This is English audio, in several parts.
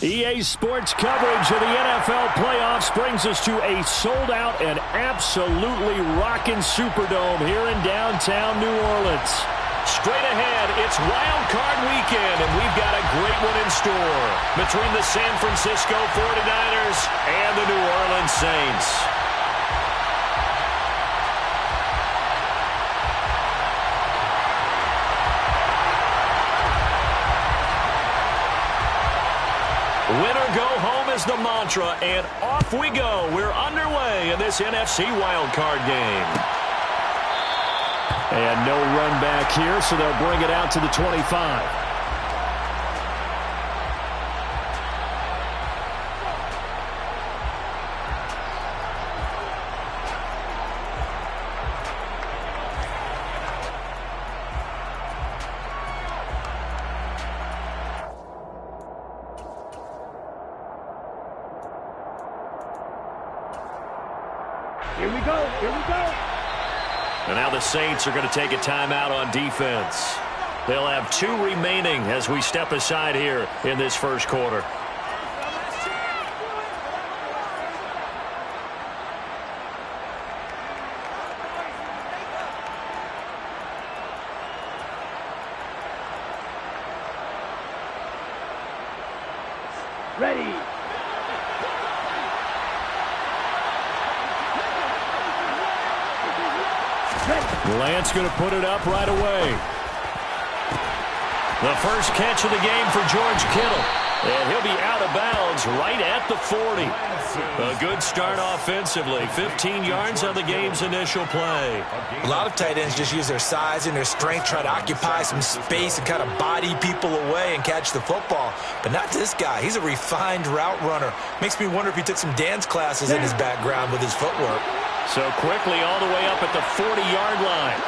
EA Sports coverage of the NFL playoffs brings us to a sold-out and absolutely rocking Superdome here in downtown New Orleans. Straight ahead, it's Wild Card Weekend, and we've got a great one in store between the San Francisco 49ers and the New Orleans Saints. Winner go home is the mantra, and off we go. We're underway in this NFC wildcard game. And no run back here, so they'll bring it out to the 25. Here we go. And now the Saints are going to take a timeout on defense. They'll have 2 remaining as we step aside here in this first quarter. Ready. Lance going to put it up right away. The first catch of the game for George Kittle. And he'll be out of bounds right at the 40. A good start offensively. 15 yards on the game's initial play. A lot of tight ends just use their size and their strength, try to occupy some space and kind of body people away and catch the football. But not this guy. He's a refined route runner. Makes me wonder if he took some dance classes in his background with his footwork. So quickly all the way up at the 40-yard line.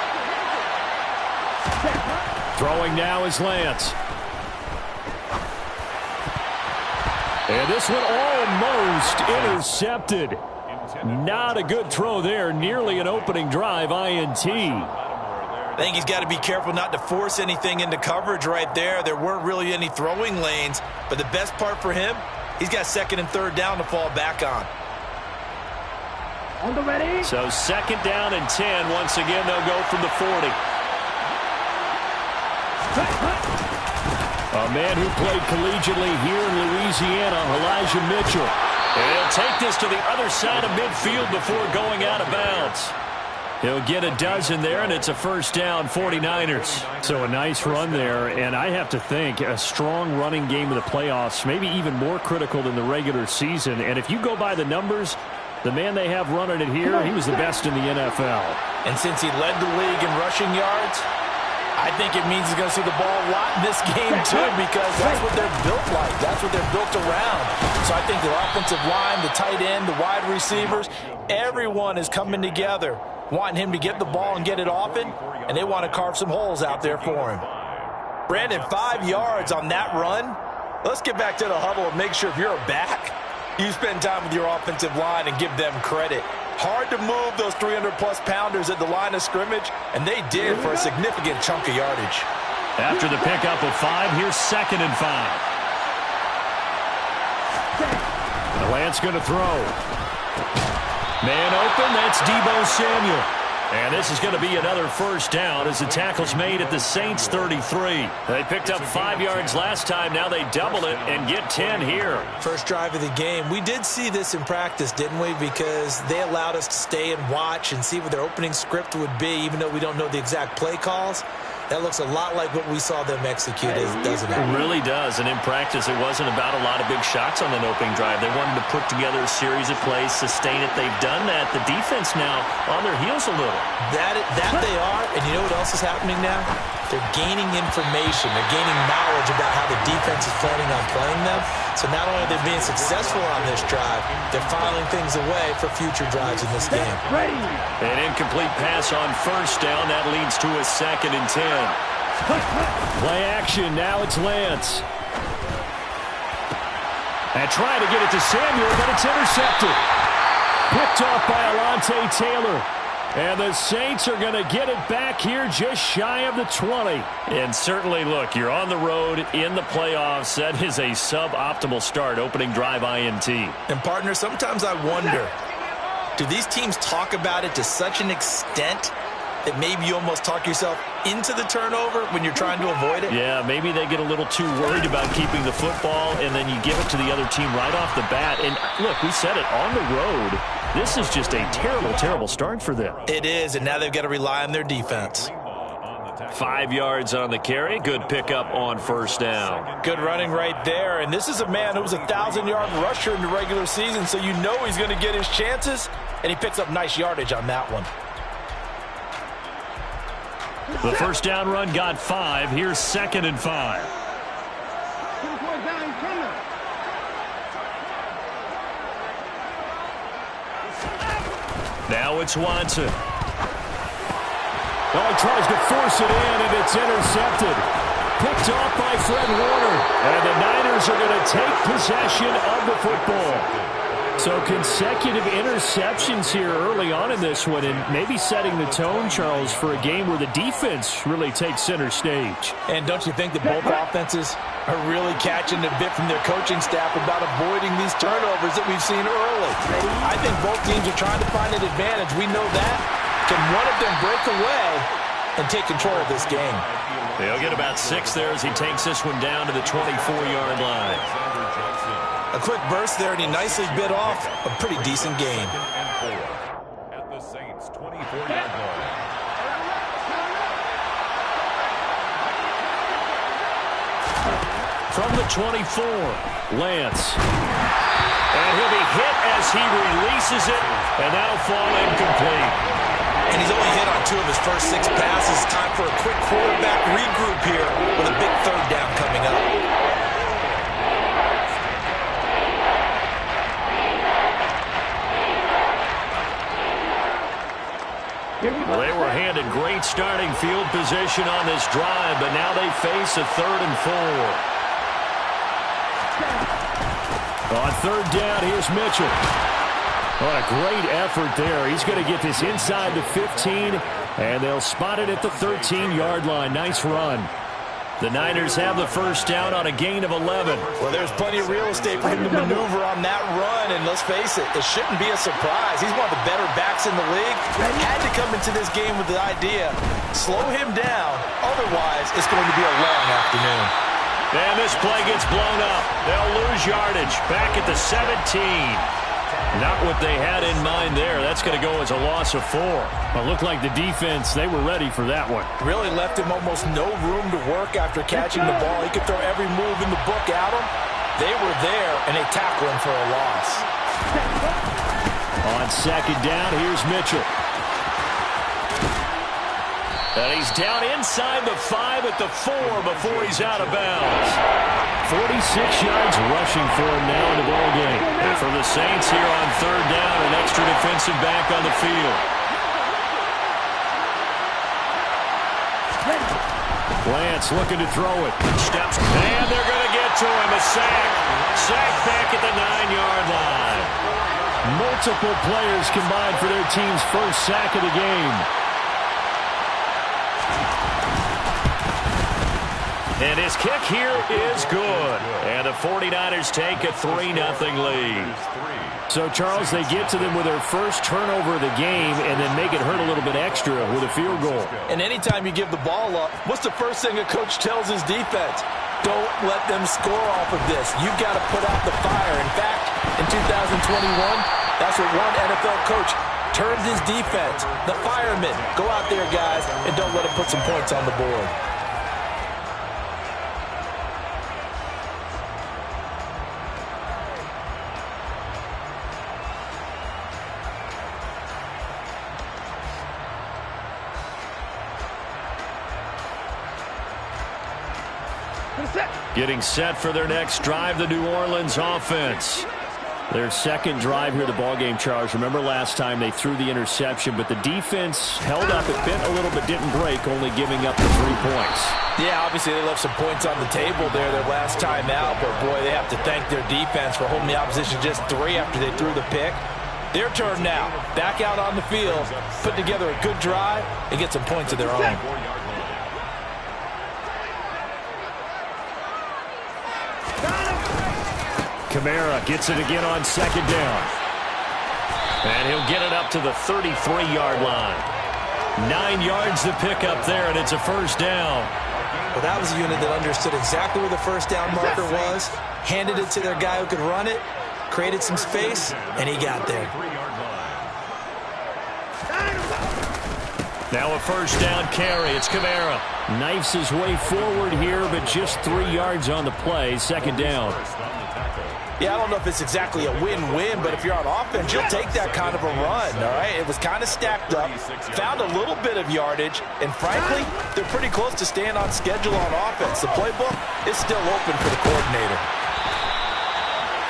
Throwing now is Lance. And this one almost intercepted. Not a good throw there. Nearly an opening drive INT. I think he's got to be careful not to force anything into coverage right there. There weren't really any throwing lanes. But the best part for him, he's got 2nd and 3rd down to fall back on. On the ready. So 2nd down and 10. Once again, they'll go from the 40. A man who played collegiately here in Louisiana, Elijah Mitchell. And he'll take this to the other side of midfield before going out of bounds. He'll get a dozen there, and it's a first down, 49ers. So a nice run there, and I have to think a strong running game of the playoffs, maybe even more critical than the regular season. And if you go by the numbers, the man they have running it here, he was the best in the NFL. And since he led the league in rushing yards, I think it means he's going to see the ball a lot in this game, too, because that's what they're built like. That's what they're built around. So I think the offensive line, the tight end, the wide receivers, everyone is coming together, wanting him to get the ball and get it often, and they want to carve some holes out there for him. Brandon, 5 yards on that run. Let's get back to the huddle and make sure if you're a back, you spend time with your offensive line and give them credit. Hard to move those 300-plus pounders at the line of scrimmage, and they did for a significant chunk of yardage. After the pickup of 5, here's 2nd and 5. Lance going to throw. Man open, that's Deebo Samuel. And this is going to be another first down as the tackle's made at the Saints' 33. They picked up 5 yards last time. Now they double it and get 10 here. First drive of the game. We did see this in practice, didn't we? Because they allowed us to stay and watch and see what their opening script would be, even though we don't know the exact play calls. That looks a lot like what we saw them execute, doesn't it? It really does. And in practice, it wasn't about a lot of big shots on an opening drive. They wanted to put together a series of plays, sustain it. They've done that. The defense now on their heels a little. That they are. And you know what else is happening now? They're gaining information. They're gaining knowledge about how the defense is planning on playing them. So not only are they being successful on this drive, they're filing things away for future drives in this game. An incomplete pass on first down. That leads to a 2nd and 10. Play action. Now it's Lance. And trying to get it to Samuel, but it's intercepted. Picked off by Alontae Taylor. And the Saints are going to get it back here just shy of the 20. And certainly, look, you're on the road in the playoffs. That is a suboptimal start, opening drive INT. And, partner, sometimes I wonder, do these teams talk about it to such an extent that maybe you almost talk yourself into the turnover when you're trying to avoid it? Yeah, maybe they get a little too worried about keeping the football, and then you give it to the other team right off the bat. And, look, we said it, on the road, this is just a terrible, terrible start for them. It is, and now they've got to rely on their defense. 5 yards on the carry. Good pickup on first down. Good running right there. And this is a man who was a 1,000-yard rusher in the regular season, so you know he's going to get his chances, and he picks up nice yardage on that one. The first down run got 5. Here's 2nd and 5. Now it's Watson. Oh, he tries to force it in, and it's intercepted. Picked off by Fred Warner. And the Niners are going to take possession of the football. So consecutive interceptions here early on in this one, and maybe setting the tone, Charles, for a game where the defense really takes center stage. And don't you think that both offenses are really catching a bit from their coaching staff about avoiding these turnovers that we've seen early? I think both teams are trying to find an advantage. We know that. Can one of them break away and take control of this game? They'll get about 6 there as he takes this one down to the 24-yard line. A quick burst there, and he nicely bit off a pretty decent gain. At the Saints' 24-yard line. From the 24, Lance. And he'll be hit as he releases it, and that'll fall incomplete. And he's only hit on 2 of his first 6 passes. Time for a quick quarterback regroup here with a big 3rd down coming up. Well, they were handed great starting field position on this drive, but now they face a 3rd and 4. On 3rd down, here's Mitchell. What a great effort there. He's going to get this inside the 15, and they'll spot it at the 13-yard line. Nice run. The Niners have the first down on a gain of 11. Well, there's plenty of real estate for him to maneuver on that run, and let's face it, it shouldn't be a surprise. He's one of the better backs in the league. Had to come into this game with the idea, slow him down, otherwise it's going to be a long afternoon. And this play gets blown up. They'll lose yardage back at the 17. Not what they had in mind there. That's going to go as a loss of 4. It looked like the defense, they were ready for that one. Really left him almost no room to work after catching the ball. He could throw every move in the book at him. They were there, and they tackle him for a loss. On 2nd down, here's Mitchell. And he's down inside the 5 at the 4 before he's out of bounds. 46 yards rushing for him now in the ballgame. And for the Saints here on 3rd down, an extra defensive back on the field. Lance looking to throw it. Steps, and they're going to get to him. A sack. Sack back at the 9-yard line. Multiple players combined for their team's first sack of the game. And his kick here is good. And the 49ers take a 3-0 lead. So, Charles, they get to them with their first turnover of the game and then make it hurt a little bit extra with a field goal. And anytime you give the ball up, what's the first thing a coach tells his defense? Don't let them score off of this. You've got to put out the fire. In fact, in 2021, that's what one NFL coach termed his defense. The firemen. Go out there, guys, and don't let them put some points on the board. Getting set for their next drive, the New Orleans offense. Their second drive here, the ballgame, Charles. Remember last time they threw the interception, but the defense held up. It bent a little bit, didn't break, only giving up the 3 points. Yeah, obviously they left some points on the table there their last time out, but boy, they have to thank their defense for holding the opposition just 3 after they threw the pick. Their turn now. Back out on the field, put together a good drive, and get some points of their own. Kamara gets it again on second down. And he'll get it up to the 33-yard line. 9 yards to pick up there, and it's a first down. Well, that was a unit that understood exactly where the first down marker was, handed it to their guy who could run it, created some space, and he got there. Now a first down carry. It's Kamara. Knifes his way forward here, but just 3 yards on the play. Second down. Yeah, I don't know if it's exactly a win-win, but if you're on offense, you'll take that kind of a run, all right? It was kind of stacked up, found a little bit of yardage, and frankly, they're pretty close to staying on schedule on offense. The playbook is still open for the coordinator.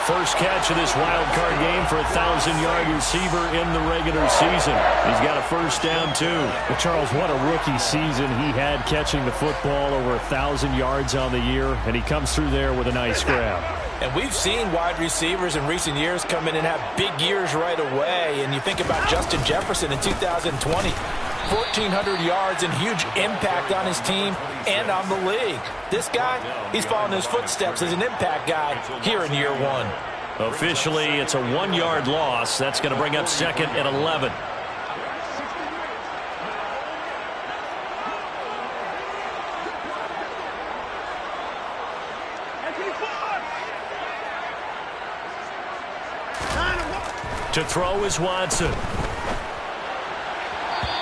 First catch of this wild card game for a 1,000-yard receiver in the regular season. He's got a first down, too. Well, Charles, what a rookie season he had catching the football, over 1,000 yards on the year, and he comes through there with a nice grab. And we've seen wide receivers in recent years come in and have big years right away. And you think about Justin Jefferson in 2020, 1,400 yards and huge impact on his team and on the league. This guy, he's following his footsteps as an impact guy here in year one. Officially, it's a 1-yard loss. That's going to bring up second and 11. To throw is Watson.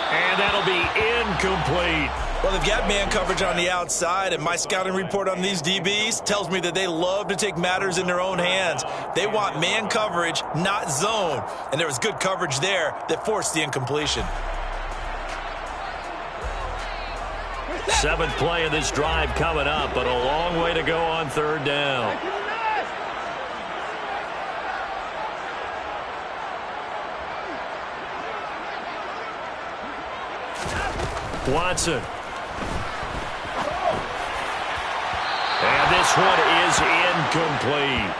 And that'll be incomplete. Well, they've got man coverage on the outside, and my scouting report on these DBs tells me that they love to take matters in their own hands. They want man coverage, not zone. And there was good coverage there that forced the incompletion. 7th play of this drive coming up, but a long way to go on third down. Watson. And this one is incomplete.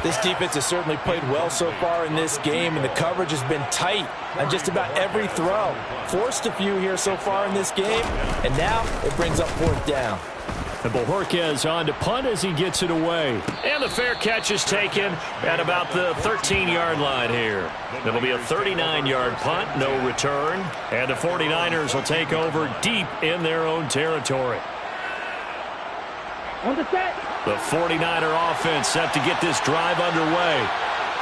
This defense has certainly played well so far in this game, and the coverage has been tight on just about every throw. Forced a few here so far in this game, and now it brings up fourth down. And Bojorquez on to punt as he gets it away. And the fair catch is taken at about the 13-yard line here. It'll be a 39-yard punt, no return. And the 49ers will take over deep in their own territory. On the set. The 49er offense set to get this drive underway.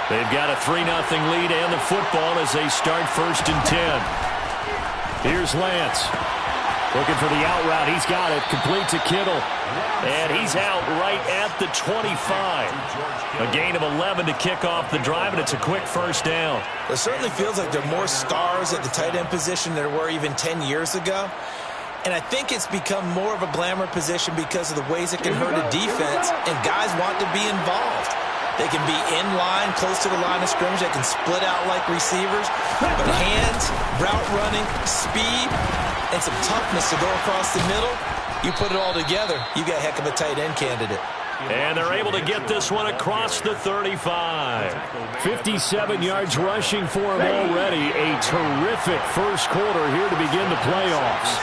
They've got a 3-0 lead and the football as they start 1st and 10. Here's Lance. Looking for the out route. He's got it. Complete to Kittle. And he's out right at the 25. A gain of 11 to kick off the drive, and it's a quick first down. It certainly feels like there are more stars at the tight end position than there were even 10 years ago. And I think it's become more of a glamour position because of the ways it can hurt a defense, and guys want to be involved. They can be in line, close to the line of scrimmage. They can split out like receivers. But hands, route running, speed, and some toughness to go across the middle, you put it all together, you got a heck of a tight end candidate. And they're able to get this one across the 35. 57 yards rushing for him already. A terrific first quarter here to begin the playoffs.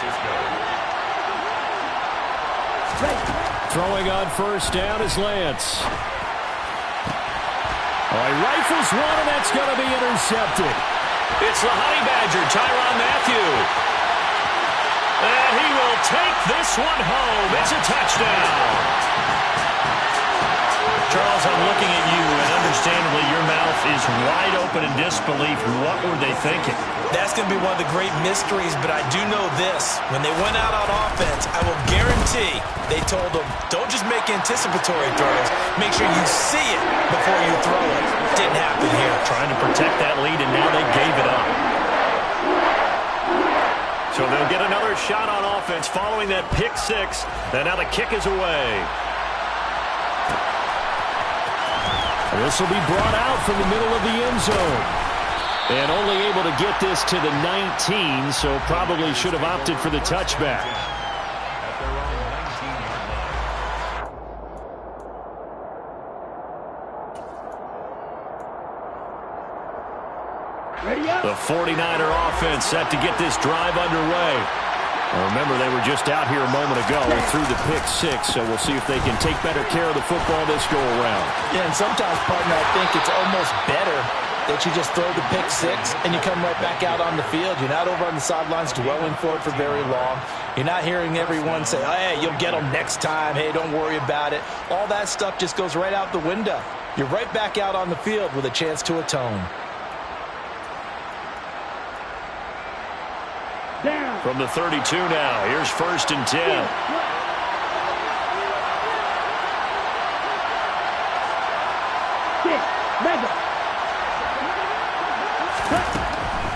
Throwing on first down is Lance. All right, rifles one, and that's going to be intercepted. It's the Honey Badger, Tyrann Mathieu. And he will take this one home. It's a touchdown. Charles, I'm looking at you, and understandably, your mouth is wide open in disbelief. What were they thinking? That's going to be one of the great mysteries, but I do know this. When they went out on offense, I will guarantee they told them, don't just make anticipatory throws. Make sure you see it before you throw it. Didn't happen here. Trying to protect that lead, and now they gave it up. So they'll get another shot on offense following that pick six, and now the kick is away. This will be brought out from the middle of the end zone. And only able to get this to the 19, so probably should have opted for the touchback. Ready up. The 49er offense set to get this drive underway. Now remember, they were just out here a moment ago through the pick six, so we'll see if they can take better care of the football this go-around. Yeah, and sometimes, partner, I think it's almost better that you just throw the pick six and you come right back out on the field. You're not over on the sidelines dwelling for it for very long. You're not hearing everyone say, oh, hey, you'll get them next time. Hey, don't worry about it. All that stuff just goes right out the window. You're right back out on the field with a chance to atone. Down. From the 32 now, here's 1st and 10. Mega.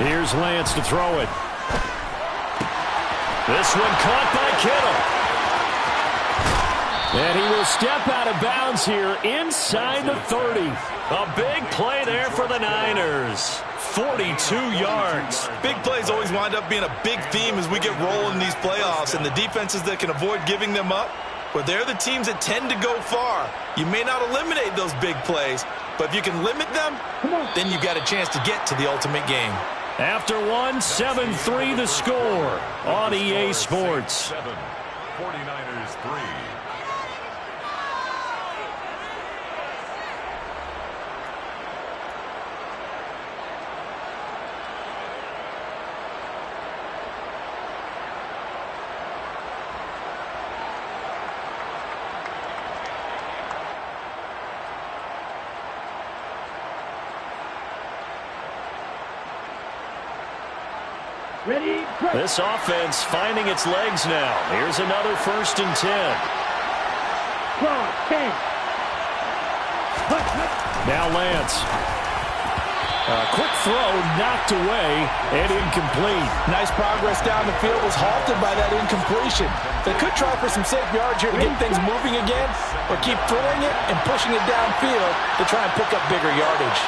Here's Lance to throw it. This one caught by Kittle. And he will step out of bounds here inside the 30. A big play there for the Niners. 42 yards. Big plays always wind up being a big theme as we get rolling in these playoffs, and the defenses that can avoid giving them up, but they're the teams that tend to go far. You may not eliminate those big plays, but if you can limit them, then you've got a chance to get to the ultimate game. After one, 7-3 the score on EA Sports. 7, 49ers 3. Ready. Play. This offense finding its legs now. Here's another 1st and 10. Cross. 10. Now Lance. A quick throw knocked away and incomplete. Nice progress down the field was halted by that incompletion. They could try for some safe yards here to get things moving again, or keep throwing it and pushing it downfield to try and pick up bigger yardage.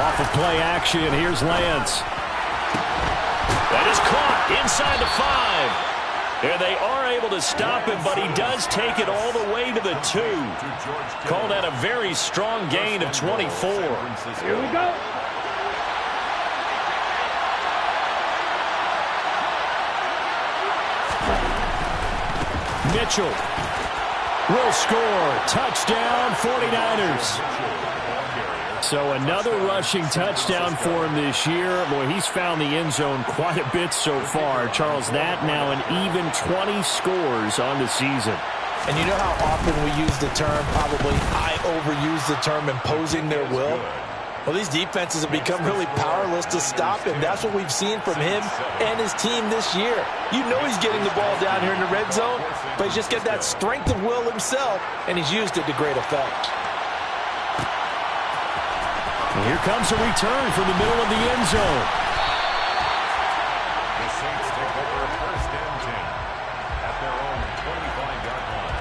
Off of play action, here's Lance. That is caught inside the 5. And they are able to stop him, but he does take it all the way to the 2. Call that a very strong gain of 24. Here we go. Mitchell will score. Touchdown, 49ers. So another rushing touchdown for him this year. Boy, he's found the end zone quite a bit so far. Charles, that now an even 20 scores on the season. And you know how often we use the term, probably I overuse the term, imposing their will? Well, these defenses have become really powerless to stop him. That's what we've seen from him and his team this year. You know he's getting the ball down here in the red zone, but he's just got that strength of will himself, and he's used it to great effect. Here comes a return from the middle of the end zone. The Saints take over 1st and 10 at their own 25-yard line.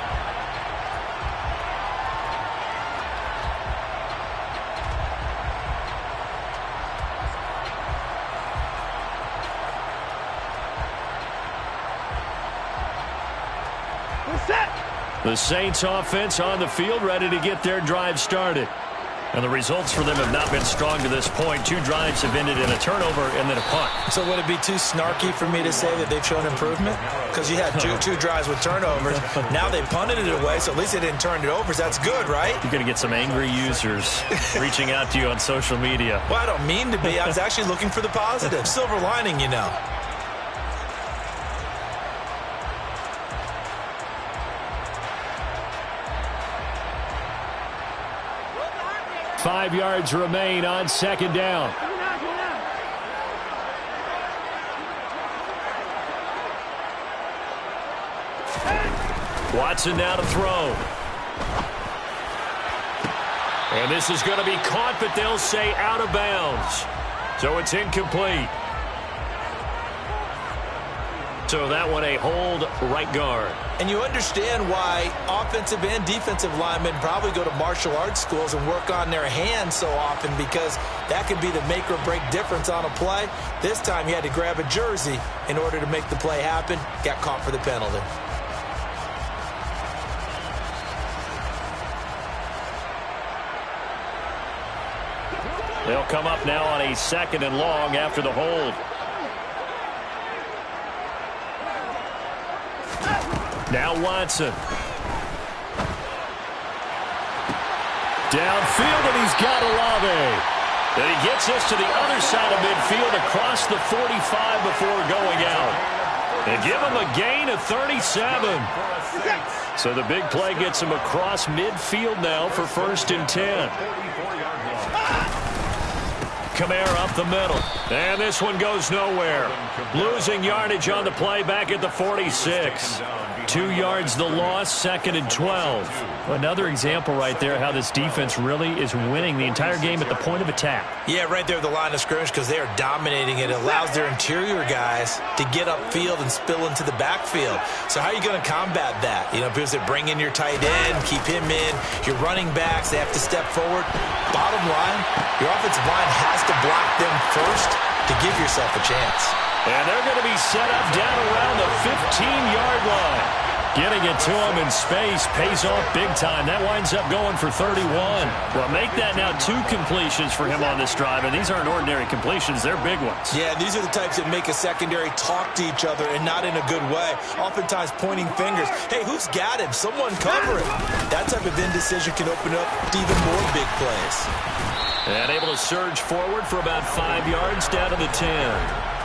We're set. The Saints offense on the field, ready to get their drive started. And the results for them have not been strong to this point. 2 drives have ended in a turnover and then a punt. So would it be too snarky for me to say that they've shown improvement? Because you had two drives with turnovers. Now they punted it away, so at least they didn't turn it over. So that's good, right? You're going to get some angry users reaching out to you on social media. Well, I don't mean to be. I was actually looking for the positive. Silver lining, you know. Five yards remain on 2nd down. Watson now to throw. And this is going to be caught, but they'll say out of bounds. So it's incomplete. So that one a hold, right guard. And you understand why offensive and defensive linemen probably go to martial arts schools and work on their hands so often, because that could be the make or break difference on a play. This time he had to grab a jersey in order to make the play happen. Got caught for the penalty. They'll come up now on a 2nd and long after the hold. Now Watson. Downfield, and he's got Olave. And he gets this to the other side of midfield across the 45 before going out. And give him a gain of 37. So the big play gets him across midfield now for 1st and 10. Kamara up the middle. And this one goes nowhere. Losing yardage on the play back at the 46. 2 yards the loss, 2nd and 12. Another example right there how this defense really is winning the entire game at the point of attack. Yeah, right there at the line of scrimmage because they are dominating it. It allows their interior guys to get upfield and spill into the backfield. So how are you going to combat that? You know, because they bring in your tight end, keep him in. Your running backs, they have to step forward. Bottom line, your offensive line has to block them first to give yourself a chance. And they're going to be set up down around the 15-yard line. Getting it to him in space pays off big time. That winds up going for 31. Well, make that now 2 completions for him on this drive, and these aren't ordinary completions. They're big ones. Yeah, these are the types that make a secondary talk to each other and not in a good way. Oftentimes pointing fingers. Hey, who's got him? Someone cover it. That type of indecision can open up to even more big plays. And able to surge forward for about 5 yards down to the 10.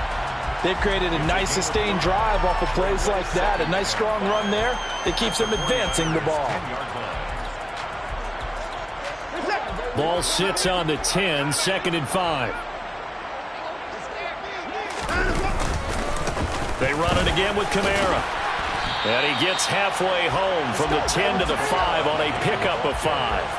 They've created a nice sustained drive off of plays like that. A nice strong run there that keeps them advancing the ball. Ball sits on the 10, 2nd and 5. They run it again with Kamara. And he gets halfway home from the 10 to the 5 on a pickup of 5.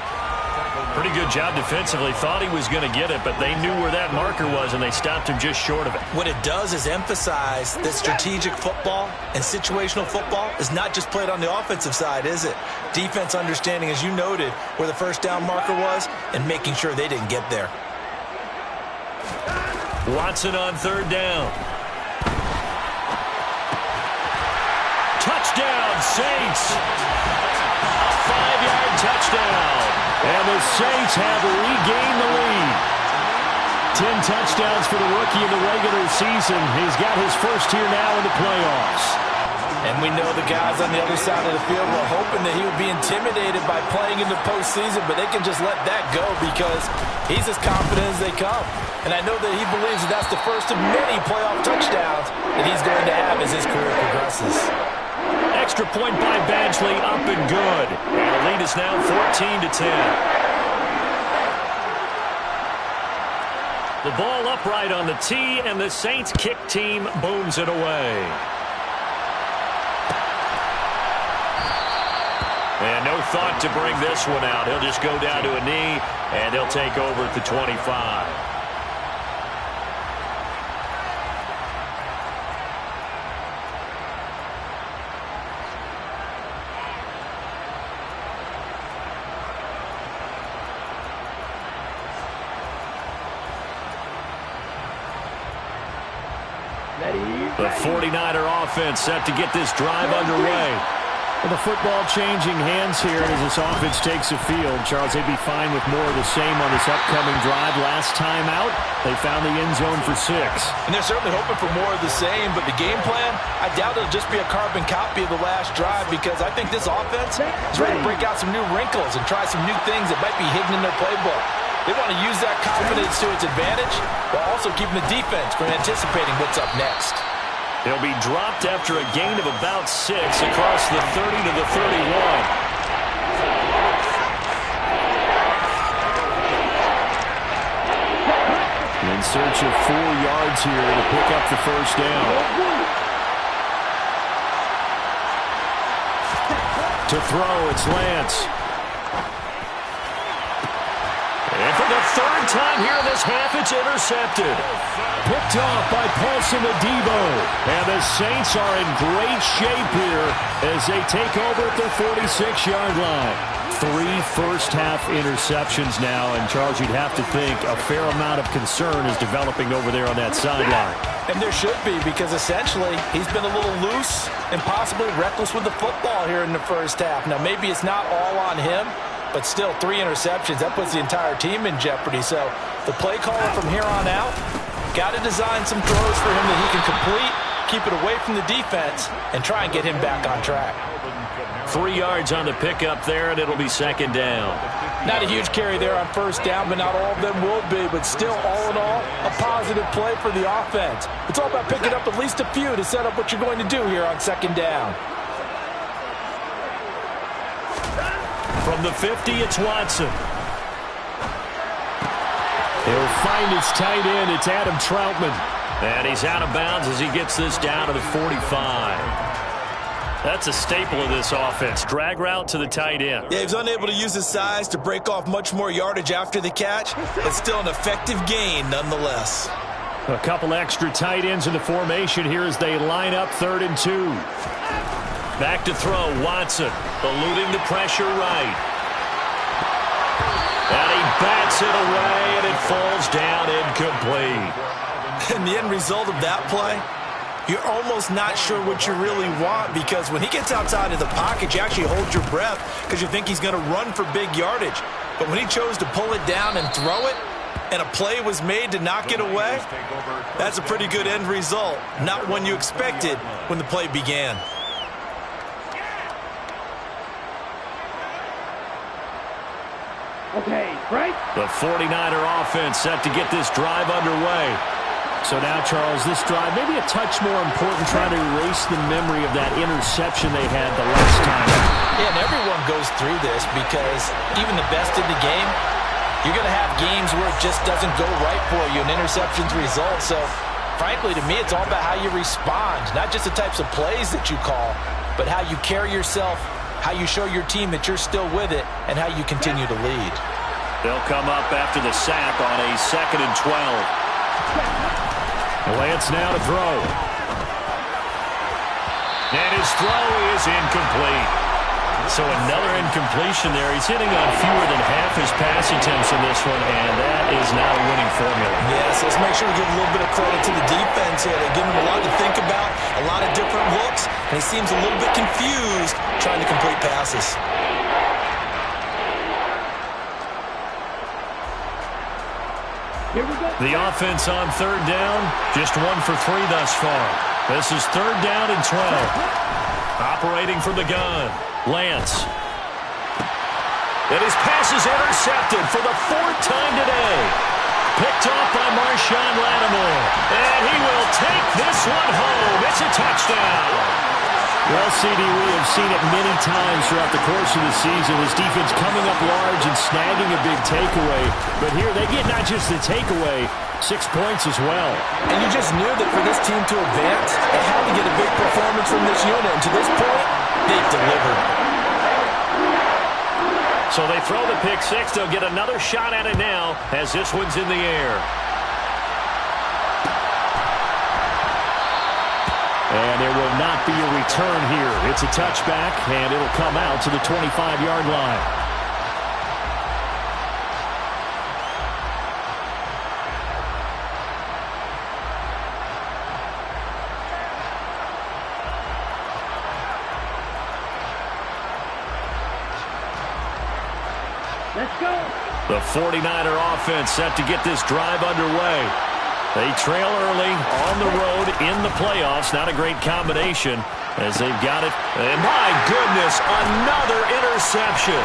Pretty good job defensively. Thought he was going to get it, but they knew where that marker was, and they stopped him just short of it. What it does is emphasize that strategic football and situational football is not just played on the offensive side, is it? Defense understanding, as you noted, where the first down marker was and making sure they didn't get there. Watson on 3rd down. Touchdown, Saints. A 5-yard touchdown. And the Saints have regained the lead. 10 touchdowns for the rookie in the regular season. He's got his first here now in the playoffs. And we know the guys on the other side of the field were hoping that he would be intimidated by playing in the postseason, but they can just let that go because he's as confident as they come. And I know that he believes that that's the first of many playoff touchdowns that he's going to have as his career progresses. Extra point by Badgley, up and good. And the lead is now 14-10. The ball upright on the tee, and the Saints kick team booms it away. And no thought to bring this one out. He'll just go down to a knee, and he'll take over at the 25. The 49er offense set to get this drive underway. Well, the football changing hands here as this offense takes the field. Charles, they'd be fine with more of the same on this upcoming drive. Last time out, they found the end zone for 6. And they're certainly hoping for more of the same, but the game plan, I doubt it'll just be a carbon copy of the last drive because I think this offense is ready to break out some new wrinkles and try some new things that might be hidden in their playbook. They want to use that confidence to its advantage while also keeping the defense from anticipating what's up next. He'll be dropped after a gain of about 6 across the 30 to the 31. In search of 4 yards here to pick up the first down. To throw, it's Lance. And for the 3rd time here in this half, it's intercepted. Picked off by Paulson Adebo. And the Saints are in great shape here as they take over at their 46-yard line. 3 first-half interceptions now, and Charles, you'd have to think a fair amount of concern is developing over there on that sideline. And there should be, because essentially he's been a little loose and possibly reckless with the football here in the first half. Now, maybe it's not all on him, but still 3 interceptions. That puts the entire team in jeopardy. So the play caller from here on out, got to design some throws for him that he can complete, keep it away from the defense, and try and get him back on track. 3 yards on the pickup there, and it'll be second down. Not a huge carry there on first down, but not all of them will be. But still, all in all, a positive play for the offense. It's all about picking up at least a few to set up what you're going to do here on second down. From the 50, it's Watson. He'll find his tight end. It's Adam Troutman. And he's out of bounds as he gets this down to the 45. That's a staple of this offense. Drag route to the tight end. Yeah, he's unable to use his size to break off much more yardage after the catch, but still an effective gain nonetheless. A couple extra tight ends in the formation here as they line up 3rd and 2. Back to throw, Watson, eluding the pressure right. And he bats it away, and it falls down incomplete. And the end result of that play, you're almost not sure what you really want, because when he gets outside of the pocket, you actually hold your breath because you think he's going to run for big yardage. But when he chose to pull it down and throw it, and a play was made to knock it away, that's a pretty good end result. Not one you expected when the play began. Okay, right. The 49er offense set to get this drive underway. So now, Charles, this drive maybe a touch more important, trying to erase the memory of that interception they had the last time. Yeah, and everyone goes through this because even the best in the game, you're going to have games where it just doesn't go right for you, and interceptions result. So, frankly, to me, it's all about how you respond, not just the types of plays that you call, but how you carry yourself, how you show your team that you're still with it, and how you continue to lead. They'll come up after the sack on a 2nd and 12. Lance now to throw. And his throw is incomplete. So another incompletion there. He's hitting on fewer than half his pass attempts in this one, and that is not a winning formula. Yes, let's make sure we give a little bit of credit to the defense here. They're giving him a lot to think about, a lot of different looks, and he seems a little bit confused trying to complete passes. Here we go. The offense on 3rd down, just 1 for 3 thus far. This is 3rd down and 12. Operating from the gun, Lance. And his pass is intercepted for the 4th time today. Picked off by Marshawn Lattimore. And he will take this one home. It's a touchdown. Well, CD, we have seen it many times throughout the course of the season. This defense coming up large and snagging a big takeaway. But here they get not just the takeaway, 6 points as well. And you just knew that for this team to advance, they had to get a big performance from this unit. And to this point, they've delivered. So they throw the pick 6. They'll get another shot at it now as this one's in the air. And there will not be a return here. It's a touchback, and it'll come out to the 25-yard line. Let's go. The 49er offense set to get this drive underway. They trail early on the road in the playoffs. Not a great combination as they've got it. And my goodness, another interception.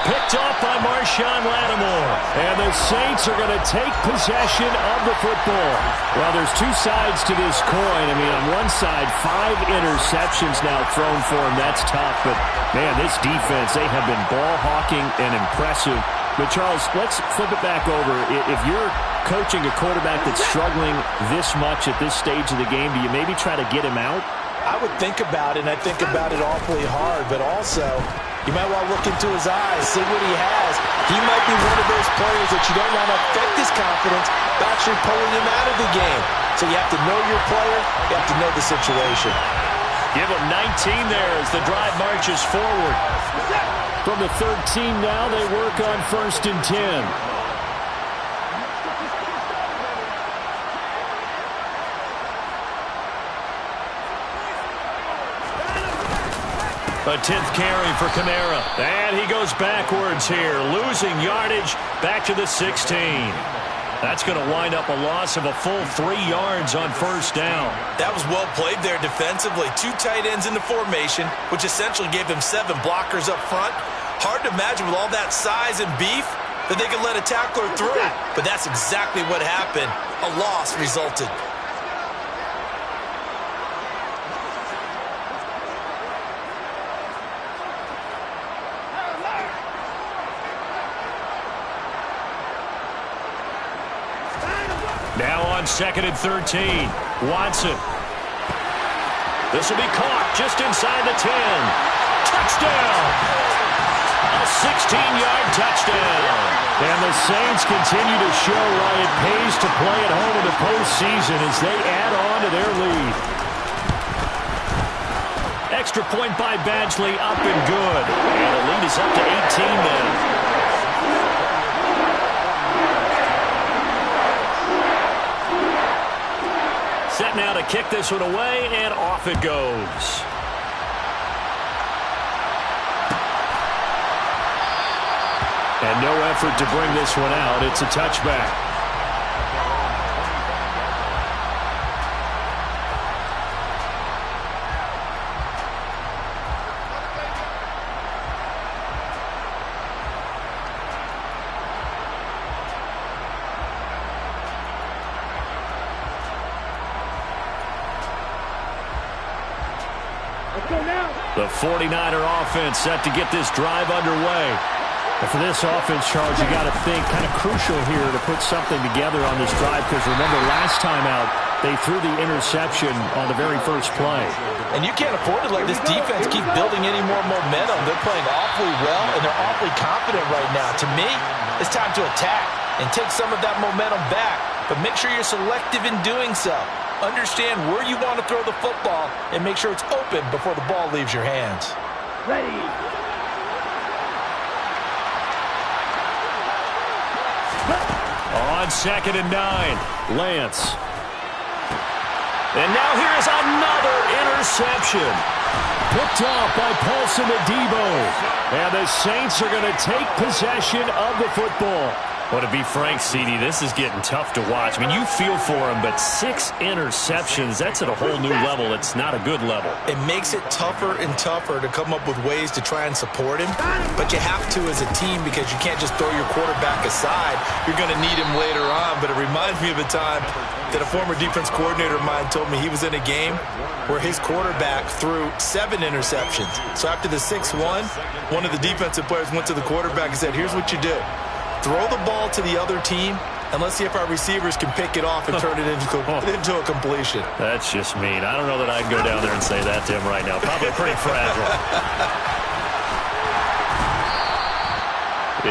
Picked off by Marshawn Lattimore. And the Saints are going to take possession of the football. Well, there's 2 sides to this coin. I mean, on one side, 5 interceptions now thrown for him. That's tough. But, man, this defense, they have been ball hawking and impressive. But, Charles, let's flip it back over. If you're coaching a quarterback that's struggling this much at this stage of the game, do you maybe try to get him out? I would think about it, and I think about it awfully hard. But also, you might want to look into his eyes, see what he has. He might be one of those players that you don't want to affect his confidence by actually pulling him out of the game. So you have to know your player. You have to know the situation. Give him 19 there as the drive marches forward. From the 13 now, they work on 1st and 10. A 10th carry for Kamara. And he goes backwards here, losing yardage back to the 16. That's going to wind up a loss of a full 3 yards on first down. That was well played there defensively. 2 tight ends in the formation, which essentially gave them 7 blockers up front. Hard to imagine with all that size and beef that they could let a tackler through. But that's exactly what happened. A loss resulted. Now on 2nd and 13. Watson. This will be caught just inside the 10. Touchdown! A 16-yard touchdown. And the Saints continue to show why it pays to play at home in the postseason as they add on to their lead. Extra point by Badgley, up and good. And the lead is up to 18 now. Set now to kick this one away, and off it goes. And no effort to bring this one out. It's a touchback. The 49er offense set to get this drive underway. And for this offense, Charles, you got to think kind of crucial here to put something together on this drive, because remember last time out, they threw the interception on the very first play. And you can't afford to let this defense keep building any more momentum. They're playing awfully well, and they're awfully confident right now. To me, it's time to attack and take some of that momentum back, but make sure you're selective in doing so. Understand where you want to throw the football and make sure it's open before the ball leaves your hands. Ready. On 2nd and 9, Lance. And now here's another interception. Picked off by Paulson Adebo. And the Saints are going to take possession of the football. Well, to be frank, CD, this is getting tough to watch. I mean, you feel for him, but 6 interceptions, that's at a whole new level. It's not a good level. It makes it tougher and tougher to come up with ways to try and support him, but you have to as a team because you can't just throw your quarterback aside. You're going to need him later on, but it reminds me of a time that a former defense coordinator of mine told me he was in a game where his quarterback threw 7 interceptions. So after the 6-1, one of the defensive players went to the quarterback and said, here's what you do. Throw the ball to the other team, and let's see if our receivers can pick it off and turn it into a completion. That's just mean. I don't know that I'd go down there and say that to him right now. Probably pretty fragile.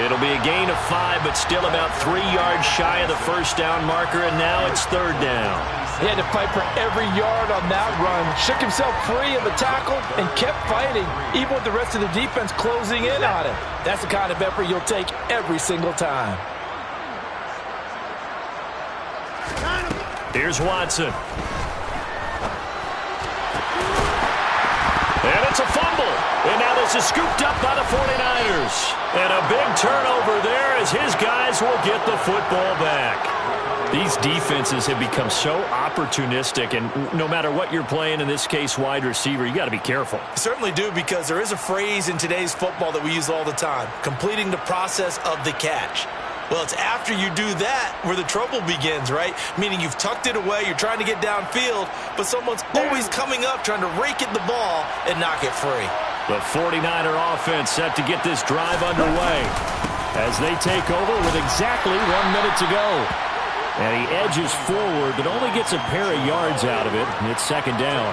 It'll be a gain of 5, but still about 3 yards shy of the first down marker, and now it's 3rd down. He had to fight for every yard on that run, shook himself free of the tackle, and kept fighting, even with the rest of the defense closing in on him. That's the kind of effort you'll take every single time. Here's Watson. And it's a fumble. And now this is scooped up by the 49ers. And a big turnover there as his guys will get the football back. These defenses have become so opportunistic, and no matter what you're playing, in this case wide receiver, you got to be careful. You certainly do, because there is a phrase in today's football that we use all the time, completing the process of the catch. Well, it's after you do that where the trouble begins, right? Meaning you've tucked it away, you're trying to get downfield, but someone's always coming up trying to rake at the ball and knock it free. The 49er offense set to get this drive underway as they take over with exactly 1 minute to go. And he edges forward, but only gets a pair of yards out of it, and it's 2nd down.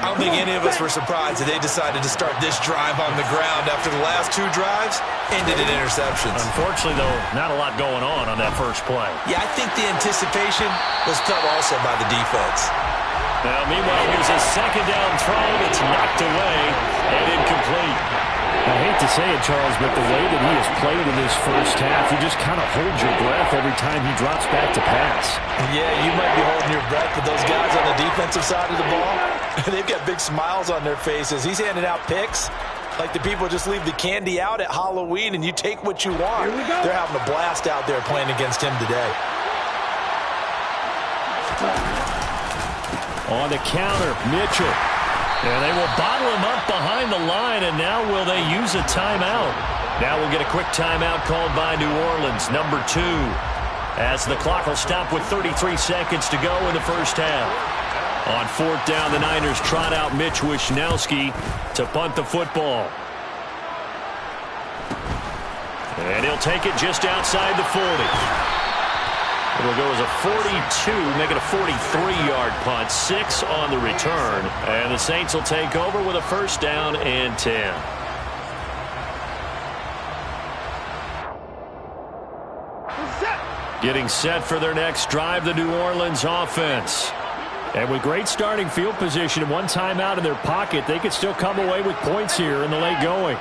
I don't think any of us were surprised that they decided to start this drive on the ground after the last 2 drives ended in interceptions. Unfortunately, though, not a lot going on that first play. Yeah, I think the anticipation was felt also by the defense. Now, meanwhile, here's a 2nd down throw that's knocked away and incomplete. I hate to say it, Charles, but the way that he has played in this first half, you just kind of hold your breath every time he drops back to pass. Yeah, you might be holding your breath, but those guys on the defensive side of the ball, they've got big smiles on their faces. He's handing out picks like the people just leave the candy out at Halloween and you take what you want. They're having a blast out there playing against him today. On the counter, Mitchell. And they will bottle him up behind the line, and now will they use a timeout? Now we'll get a quick timeout called by New Orleans, number 2, as the clock will stop with 33 seconds to go in the first half. On 4th down, the Niners trot out Mitch Wishnowsky to punt the football. And he'll take it just outside the 40. It'll go as a 42, make it a 43-yard punt, 6 on the return. And the Saints will take over with a first down and 10. Getting set for their next drive, the New Orleans offense. And with great starting field position and one timeout in their pocket, they could still come away with points here in the late going.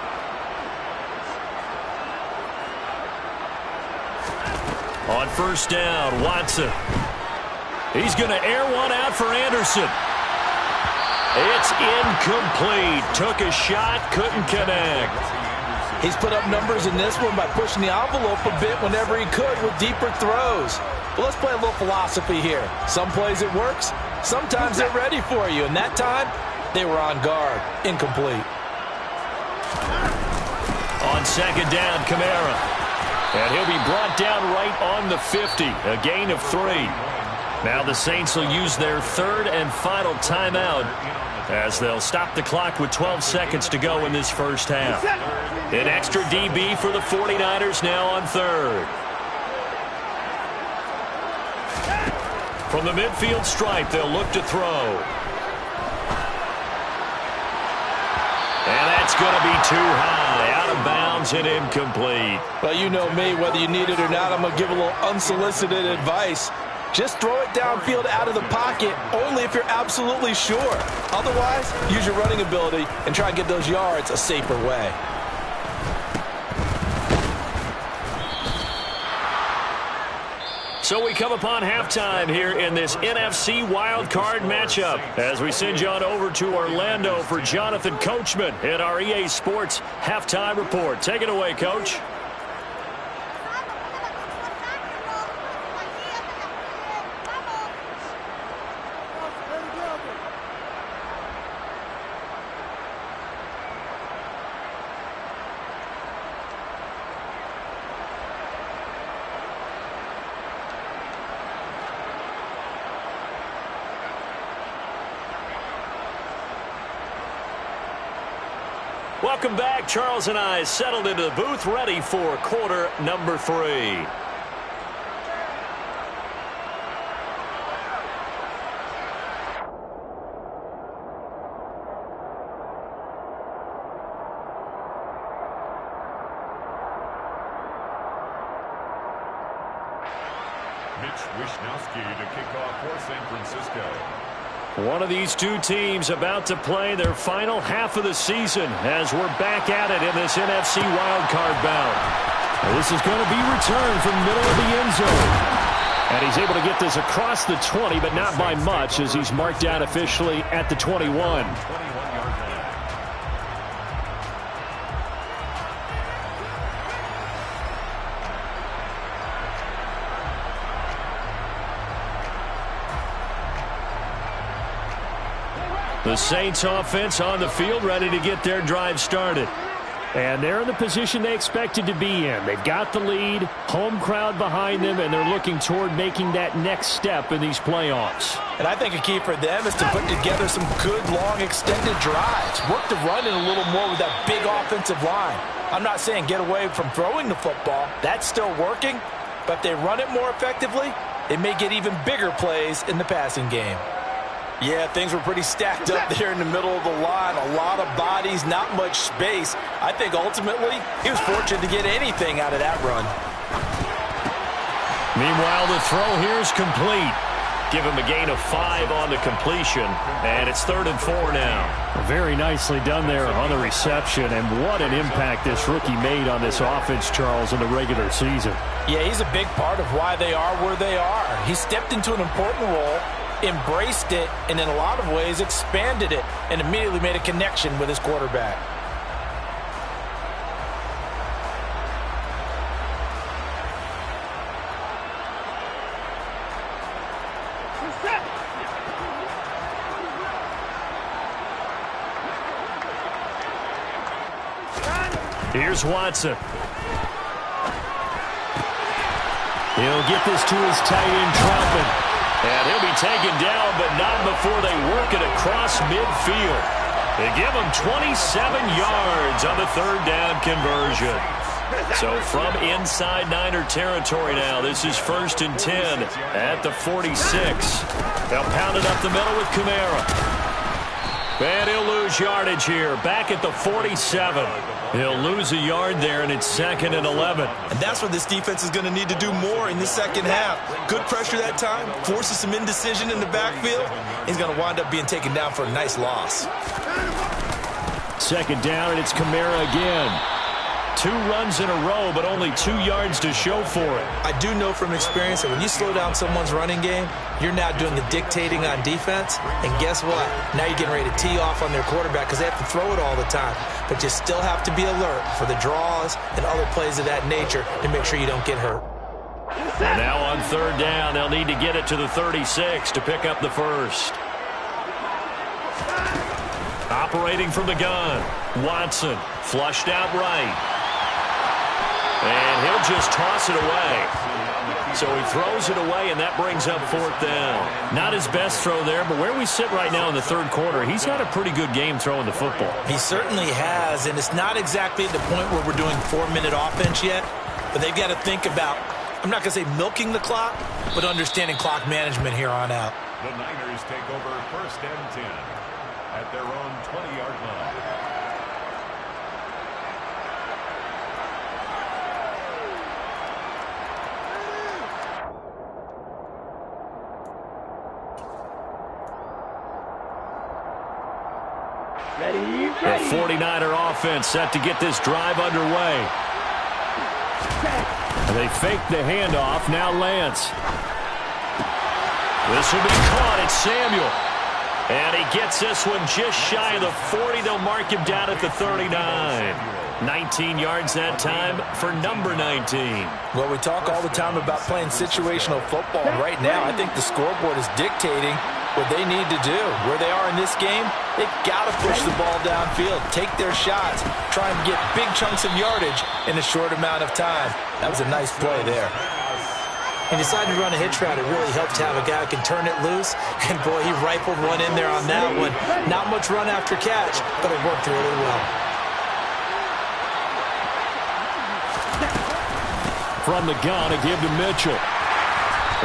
On first down, Watson. He's going to air one out for Anderson. It's incomplete. Took a shot, couldn't connect. He's put up numbers in this one by pushing the envelope a bit whenever he could with deeper throws. But let's play a little philosophy here. Some plays it works. Sometimes they're ready for you. And that time, they were on guard. Incomplete. On second down, Kamara. And he'll be brought down right on the 50. A gain of 3. Now the Saints will use their third and final timeout as they'll stop the clock with 12 seconds to go in this first half. An extra DB for the 49ers now on third. From the midfield stripe, they'll look to throw. And that's going to be too high. Out of bounds and incomplete. Well, you know me. Whether you need it or not, I'm going to give a little unsolicited advice. Just throw it downfield out of the pocket only if you're absolutely sure. Otherwise, use your running ability and try and get those yards a safer way. So we come upon halftime here in this NFC wildcard matchup as we send you on over to Orlando for Jonathan Coachman at our EA Sports Halftime Report. Take it away, Coach. Welcome back. Charles and I settled into the booth, ready for quarter number 3. Mitch Wishnowsky to kick off for San Francisco. One of these two teams about to play their final half of the season as we're back at it in this NFC wildcard bout. This is going to be returned from the middle of the end zone. And he's able to get this across the 20, but not by much as he's marked out officially at the 21. 21-yard line. The Saints offense on the field ready to get their drive started. And they're in the position they expected to be in. They've got the lead, home crowd behind them, and they're looking toward making that next step in these playoffs. And I think a key for them is to put together some good, long, extended drives. Work the run in a little more with that big offensive line. I'm not saying get away from throwing the football. That's still working. But if they run it more effectively, they may get even bigger plays in the passing game. Yeah, things were pretty stacked up there in the middle of the line. A lot of bodies, not much space. I think ultimately he was fortunate to get anything out of that run. Meanwhile, the throw here is complete. Give him a gain of 5 on the completion, and it's 3rd and 4 now. Very nicely done there on the reception, and what an impact this rookie made on this offense, Charles, in the regular season. Yeah, he's a big part of why they are where they are. He stepped into an important role, embraced it, and in a lot of ways expanded it, and immediately made a connection with his quarterback. Here's Watson. He'll get this to his tight end, Troutman. And he'll be taken down, but not before they work it across midfield. They give him 27 yards on the 3rd down conversion. So from inside Niner territory now, this is 1st and 10 at the 46. They'll pound it up the middle with Kamara. And he'll lose yardage here, back at the 47. He'll lose a yard there, and it's 2nd and 11. And that's what this defense is going to need to do more in the second half. Good pressure that time, forces some indecision in the backfield. He's going to wind up being taken down for a nice loss. 2nd down, and it's Kamara again. 2 runs in a row, but only 2 yards to show for it. I do know from experience that when you slow down someone's running game, you're now doing the dictating on defense. And guess what? Now you're getting ready to tee off on their quarterback because they have to throw it all the time. But you still have to be alert for the draws and other plays of that nature to make sure you don't get hurt. And now on 3rd down, they'll need to get it to the 36 to pick up the first. Operating from the gun, Watson flushed out right. And he'll just toss it away. So he throws it away, and that brings up 4th down. Not his best throw there, but where we sit right now in the 3rd quarter, he's had a pretty good game throwing the football. He certainly has, and it's not exactly at the point where we're doing 4-minute offense yet, but they've got to think about, I'm not going to say milking the clock, but understanding clock management here on out. The Niners take over 1st and 10 at their own 20-yard line. The 49er offense set to get this drive underway. They fake the handoff. Now Lance. This will be caught. It's Samuel. And he gets this one just shy of the 40. They'll mark him down at the 39. 19 yards that time for number 19. Well, we talk all the time about playing situational football. Right now, I think the scoreboard is dictating what they need to do. Where they are in this game, they've got to push the ball downfield, take their shots, try and get big chunks of yardage in a short amount of time. That was a nice play there. He decided to run a hitch route. It really helped to have a guy who can turn it loose. And, boy, he rifled one in there on that one. Not much run after catch, but it worked really well. From the gun, a give to Mitchell.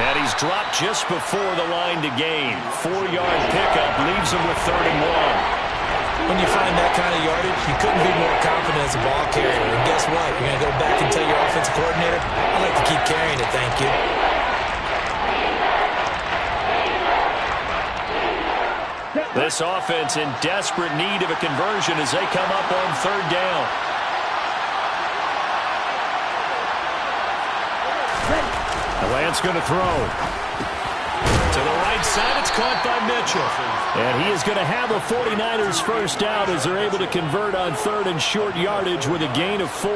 And he's dropped just before the line to gain. 4-yard pickup leaves him with 3rd and 1. When you find that kind of yardage, you couldn't be more confident as a ball carrier. And guess what? You're going to go back and tell your offensive coordinator, I'd like to keep carrying it, thank you. This offense in desperate need of a conversion as they come up on 3rd down. Lance going to throw. To the right side, it's caught by Mitchell. And he is going to have a 49ers first down as they're able to convert on 3rd and short yardage with a gain of 4.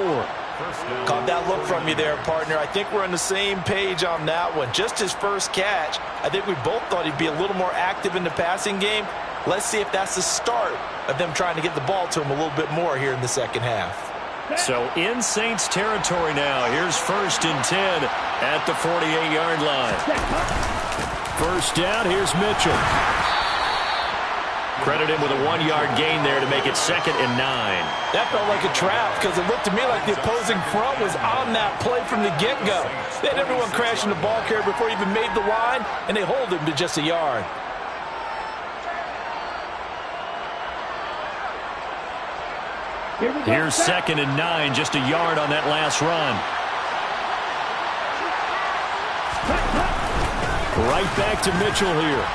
Caught that look from you there, partner. I think we're on the same page on that one. Just his first catch. I think we both thought he'd be a little more active in the passing game. Let's see if that's the start of them trying to get the ball to him a little bit more here in the second half. So in Saints territory now. Here's 1st and 10 at the 48-yard line. First down, here's Mitchell. Credit him with a 1-yard gain there to make it 2nd and 9. That felt like a trap because it looked to me like the opposing front was on that play from the get-go. They had everyone crashing the ball carrier before he even made the line, and they hold him to just a yard. Here's 2nd and 9, just a yard on that last run. Right back to Mitchell here.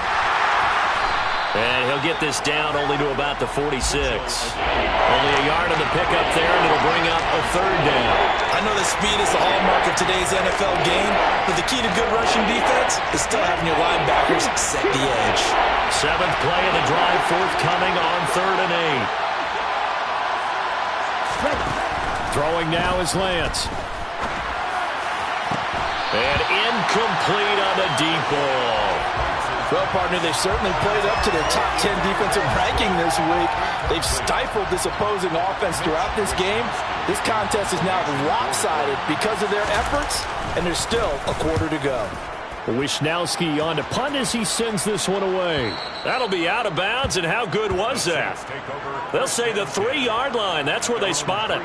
And he'll get this down only to about the 46. Only a yard on the pickup there, and it'll bring up a third down. I know that speed is the hallmark of today's NFL game, but the key to good rushing defense is still having your linebackers set the edge. 7th play of the drive, forthcoming on 3rd and 8. Throwing now is Lance. And incomplete on the deep ball. Well, partner, they've certainly played up to their top 10 defensive ranking this week. They've stifled this opposing offense throughout this game. This contest is now lopsided because of their efforts, and there's still a quarter to go. Wisnowski on to punt as he sends this one away. That'll be out of bounds, and how good was that? They'll say the 3-yard line. That's where they spot it.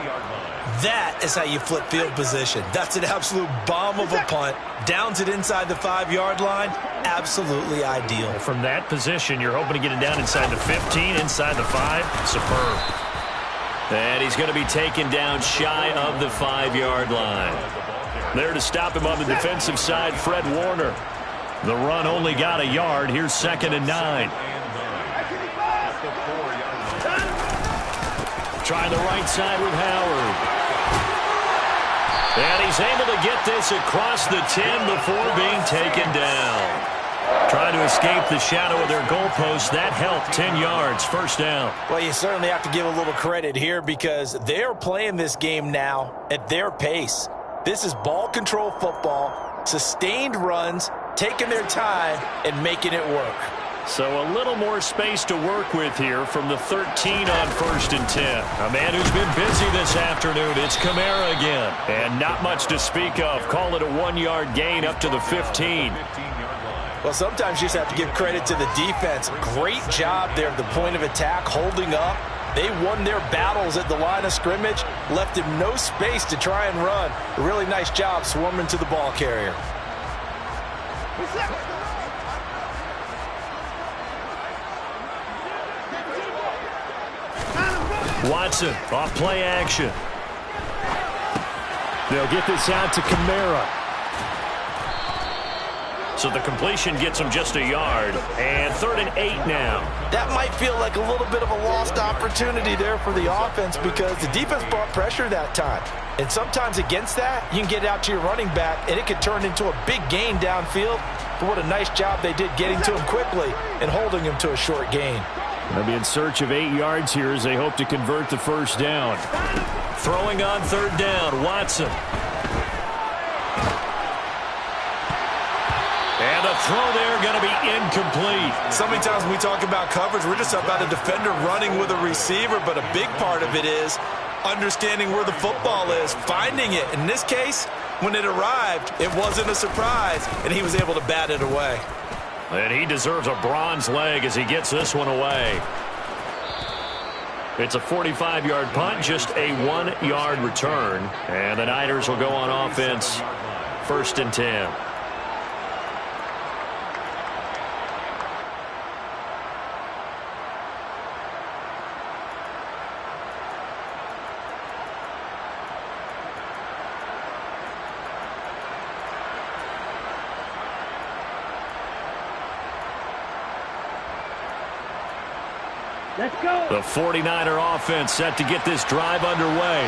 That is how you flip field position. That's an absolute bomb of a punt. Downs it inside the 5-yard line. Absolutely ideal. From that position, you're hoping to get it down inside the 15, inside the 5. Superb. And he's going to be taken down shy of the 5-yard line. There to stop him on the defensive side, Fred Warner. The run only got a yard. Here's 2nd and 9. Trying the right side with Howard. And he's able to get this across the 10 before being taken down. Trying to escape the shadow of their goalpost. That helped. 10 yards, 1st down. Well, you certainly have to give a little credit here because they're playing this game now at their pace. This is ball control football, sustained runs, taking their time, and making it work. So a little more space to work with here from the 13 on 1st and 10. A man who's been busy this afternoon. It's Kamara again. And not much to speak of. Call it a 1-yard gain up to the 15. Well, sometimes you just have to give credit to the defense. Great job there at the point of attack, holding up. They won their battles at the line of scrimmage, left him no space to try and run. A really nice job swarming to the ball carrier. Watson off play action. They'll get this out to Kamara. So the completion gets him just a yard. And 3rd and 8 now. That might feel like a little bit of a lost opportunity there for the offense because the defense brought pressure that time. And sometimes against that, you can get out to your running back, and it could turn into a big gain downfield. But what a nice job they did getting to him quickly and holding him to a short gain. They'll be in search of 8 yards here as they hope to convert the 1st down. Throwing on 3rd down, Watson. And the throw there going to be incomplete. So many times when we talk about coverage, we're just about a defender running with a receiver, but a big part of it is understanding where the football is, finding it. In this case, when it arrived, it wasn't a surprise, and he was able to bat it away. And he deserves a bronze leg as he gets this one away. It's a 45-yard punt, just a 1-yard return. And the Niners will go on offense, 1st and 10. Let's go. The 49er offense set to get this drive underway.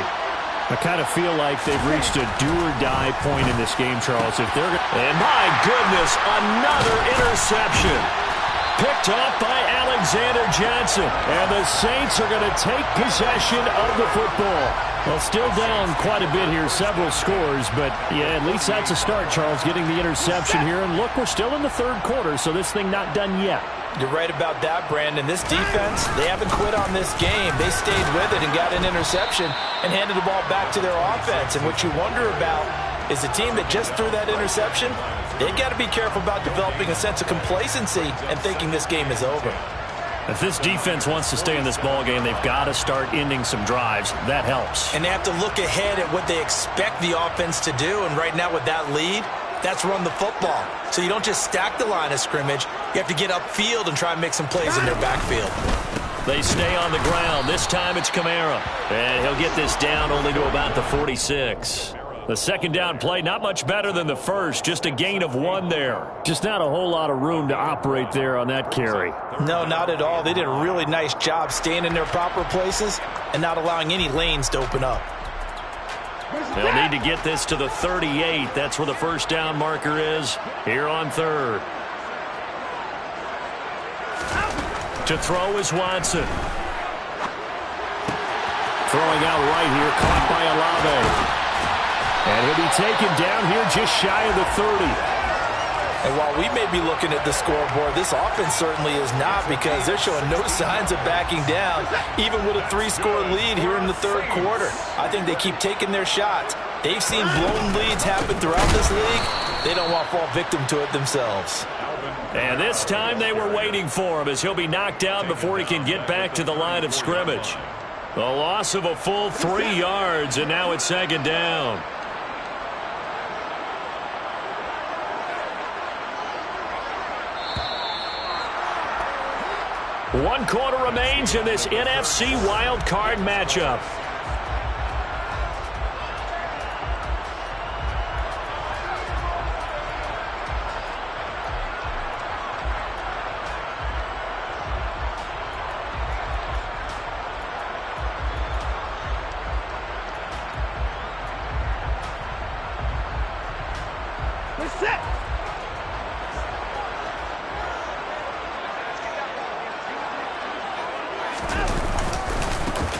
I kind of feel like they've reached a do-or-die point in this game, Charles. If they're And my goodness, another interception. Picked off by Alexander Johnson. And the Saints are going to take possession of the football. Well, still down quite a bit here, several scores, but yeah, at least that's a start, Charles, getting the interception here. And look, we're still in the 3rd quarter, so this thing not done yet. You're right about that, Brandon. This defense, they haven't quit on this game. They stayed with it and got an interception and handed the ball back to their offense. And what you wonder about is the team that just threw that interception, they've got to be careful about developing a sense of complacency and thinking this game is over. If this defense wants to stay in this ball game, they've got to start ending some drives. That helps. And they have to look ahead at what they expect the offense to do. And right now with that lead, that's run the football. So you don't just stack the line of scrimmage. You have to get upfield and try and make some plays in their backfield. They stay on the ground. This time it's Kamara. And he'll get this down only to about the 46. The second down play, not much better than the first, just a gain of 1 there. Just not a whole lot of room to operate there on that carry. No, not at all. They did a really nice job staying in their proper places and not allowing any lanes to open up. They'll need to get this to the 38. That's where the first down marker is here on third. To throw is Watson. Throwing out right here, caught by Olave. And he'll be taken down here just shy of the 30. And while we may be looking at the scoreboard, this offense certainly is not, because they're showing no signs of backing down, even with a 3-score lead here in the third quarter. I think they keep taking their shots. They've seen blown leads happen throughout this league. They don't want to fall victim to it themselves. And this time they were waiting for him, as he'll be knocked down before he can get back to the line of scrimmage. The loss of a full 3 yards, and now it's second down. One quarter remains in this NFC wild card matchup.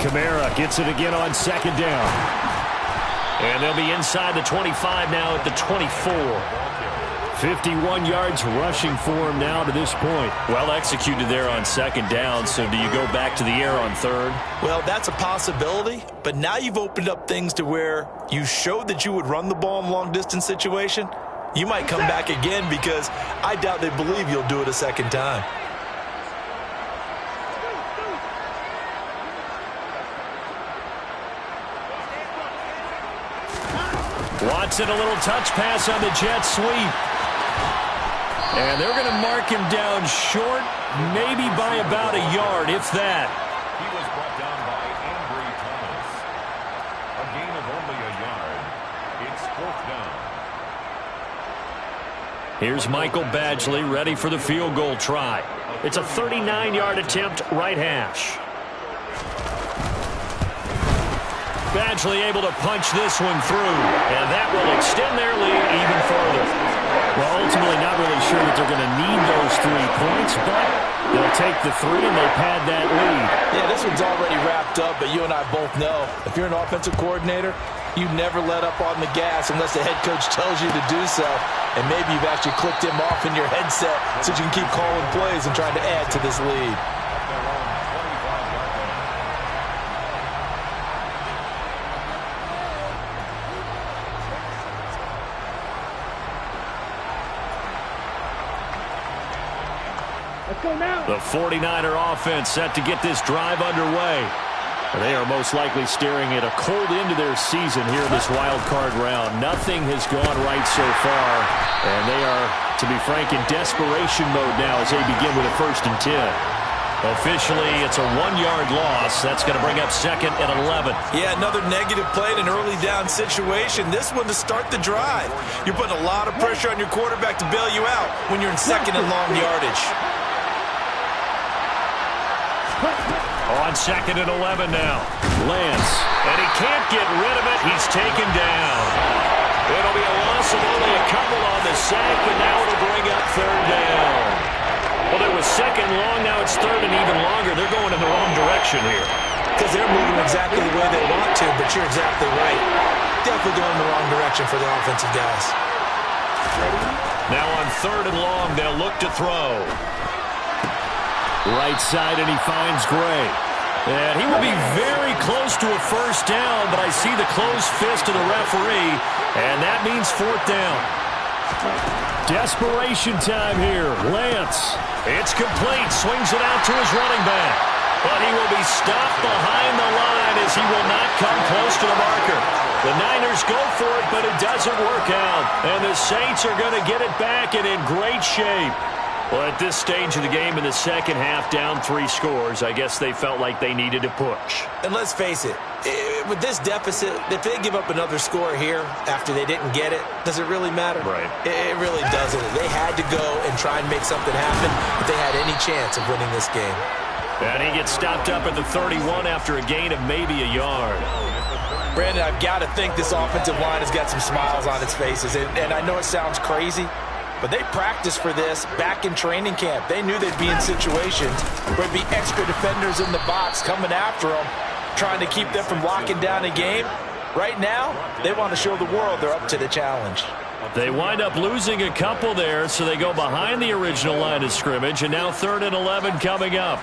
Kamara gets it again on second down. And they'll be inside the 25 now at the 24. 51 yards rushing for him now to this point. Well executed there on second down, so do you go back to the air on third? Well, that's a possibility, but now you've opened up things to where you showed that you would run the ball in long-distance situation. You might come back again, because I doubt they believe you'll do it a second time. Watson, a little touch pass on the jet sweep. And they're going to mark him down short, maybe by about a yard, if that. He was brought down by Ambry Thomas. A gain of only a yard. It's 4th down. Here's Michael Badgley ready for the field goal try. It's a 39-yard attempt, right hash. Badgley able to punch this one through, and that will extend their lead even further. Well, ultimately not really sure that they're going to need those 3 points, but they'll take the 3 and they pad that lead. Yeah, this one's already wrapped up, but you and I both know, if you're an offensive coordinator, you never let up on the gas unless the head coach tells you to do so. And maybe you've actually clicked him off in your headset so you can keep calling plays and trying to add to this lead. The 49er offense set to get this drive underway. They are most likely staring at a cold end to their season here in this wild card round. Nothing has gone right so far, and they are, to be frank, in desperation mode now as they begin with a 1st and 10. Officially, it's a 1-yard loss. That's going to bring up 2nd and 11. Yeah, another negative play in an early down situation. This one to start the drive. You're putting a lot of pressure on your quarterback to bail you out when you're in 2nd and long yardage. On 2nd and 11 now. Lance. And he can't get rid of it. He's taken down. It'll be a loss of only a couple on the sack, but now it'll bring up 3rd down. Well, it was 2nd long. Now it's 3rd and even longer. They're going in the wrong direction here. Because they're moving exactly the way they want to, but you're exactly right. Definitely going in the wrong direction for the offensive guys. Now on 3rd and long, they'll look to throw. Right side, and he finds Gray. And he will be very close to a 1st down, but I see the closed fist of the referee, and that means 4th down. Desperation time here. Lance. It's complete. Swings it out to his running back. But he will be stopped behind the line as he will not come close to the marker. The Niners go for it, but it doesn't work out. And the Saints are going to get it back and in great shape. Well, at this stage of the game in the second half, down 3 scores, I guess they felt like they needed to push. And let's face it, with this deficit, if they give up another score here after they didn't get it, does it really matter? Right. It really doesn't. They had to go and try and make something happen if they had any chance of winning this game. And he gets stopped up at the 31 after a gain of maybe a yard. Brandon, I've got to think this offensive line has got some smiles on its faces. And I know it sounds crazy, but they practiced for this back in training camp. They knew they'd be in situations where there'd be extra defenders in the box coming after them, trying to keep them from locking down a game. Right now, they want to show the world they're up to the challenge. They wind up losing a couple there, so they go behind the original line of scrimmage, and now 3rd and 11 coming up.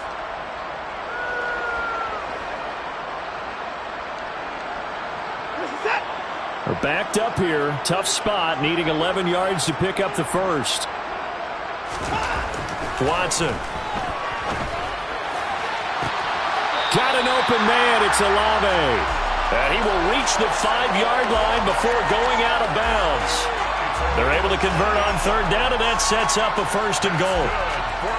They're backed up here. Tough spot, needing 11 yards to pick up the first. Watson. Got an open man. It's Olave. And he will reach the 5-yard line before going out of bounds. They're able to convert on 3rd down, and that sets up a 1st and goal.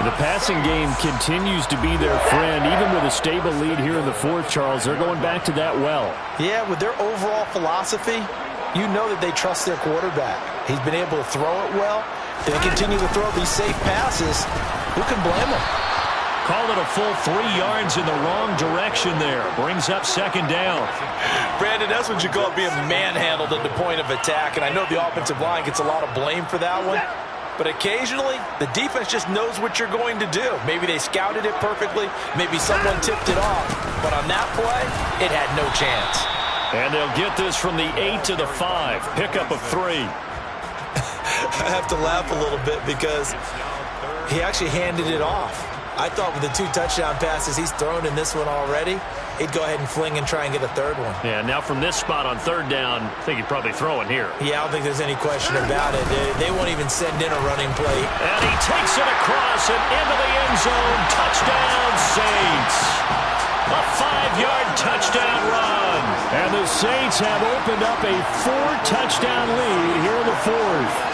The passing game continues to be their friend. Even with a stable lead here in the 4th, Charles, they're going back to that well. Yeah, with their overall philosophy, you know that they trust their quarterback. He's been able to throw it well. If they continue to throw these safe passes, who can blame them? Call it a full 3 yards in the wrong direction there. Brings up 2nd down. Brandon, that's what you call being manhandled at the point of attack. And I know the offensive line gets a lot of blame for that one. But occasionally, the defense just knows what you're going to do. Maybe they scouted it perfectly. Maybe someone tipped it off. But on that play, it had no chance. And they'll get this from the 8 to the 5. Pickup of 3. I have to laugh a little bit because he actually handed it off. I thought with the 2 touchdown passes he's thrown in this one already, he'd go ahead and fling and try and get a 3rd one. Yeah, now from this spot on 3rd down, I think he'd probably throw it here. Yeah, I don't think there's any question about it. They won't even send in a running play. And he takes it across and into the end zone. Touchdown, Saints. A 5-yard touchdown run. And the Saints have opened up a 4-touchdown lead here in the 4th.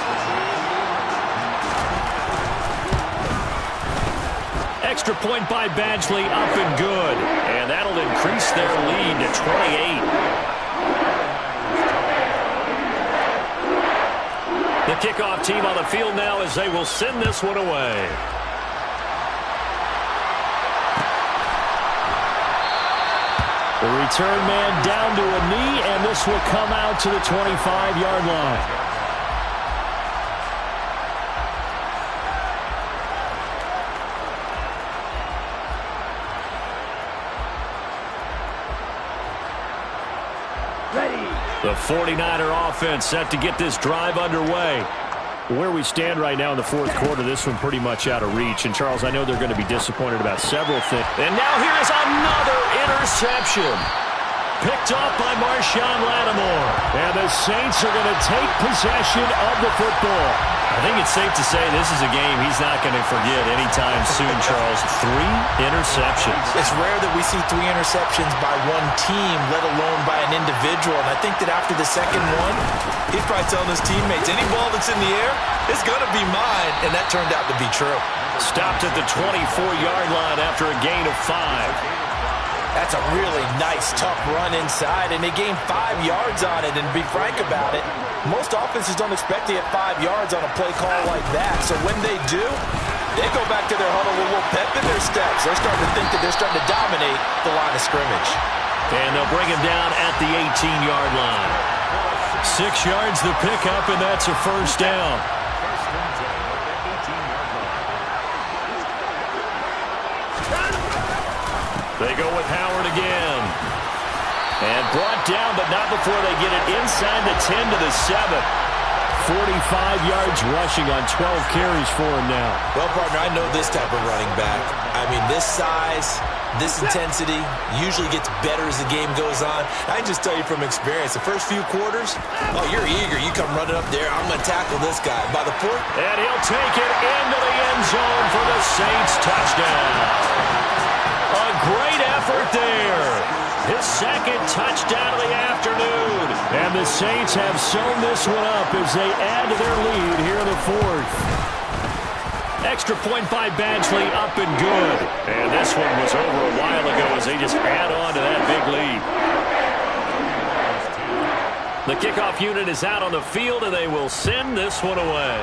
Extra point by Badgley, up and good. And that'll increase their lead to 28. The kickoff team on the field now as they will send this one away. The return man down to a knee, and this will come out to the 25-yard line. The 49er offense set to get this drive underway. Where we stand right now in the 4th quarter, this one pretty much out of reach. And, Charles, I know they're going to be disappointed about several things. And now here is another interception. Picked off by Marshawn Lattimore. And the Saints are going to take possession of the football. I think it's safe to say this is a game he's not going to forget anytime soon, Charles. 3 interceptions. It's rare that we see 3 interceptions by one team, let alone by an individual. And I think that after the second one, he's probably telling his teammates, any ball that's in the air, it's going to be mine. And that turned out to be true. Stopped at the 24-yard line after a gain of 5. That's a really nice, tough run inside, and they gained 5 yards on it. And to be frank about it, most offenses don't expect to get 5 yards on a play call like that. So when they do, they go back to their huddle with a little pep in their steps. They're starting to think that they're starting to dominate the line of scrimmage. And they'll bring him down at the 18-yard line. 6 yards the pickup, and that's a 1st down. They go with Howard again. And brought down, but not before they get it inside the 10 to the 7. 45 yards rushing on 12 carries for him now. Well, partner, I know this type of running back. I mean, this size, this intensity usually gets better as the game goes on. I can just tell you from experience, the first few quarters, oh, you're eager. You come running up there, I'm going to tackle this guy. By the 4th, and he'll take it into the end zone for the Saints touchdown. A great effort there. His 2nd touchdown of the afternoon. And the Saints have sewn this one up as they add to their lead here in the 4th. extra point by Badgley up and good. And this one was over a while ago as they just add on to that big lead. The kickoff unit is out on the field, and they will send this one away.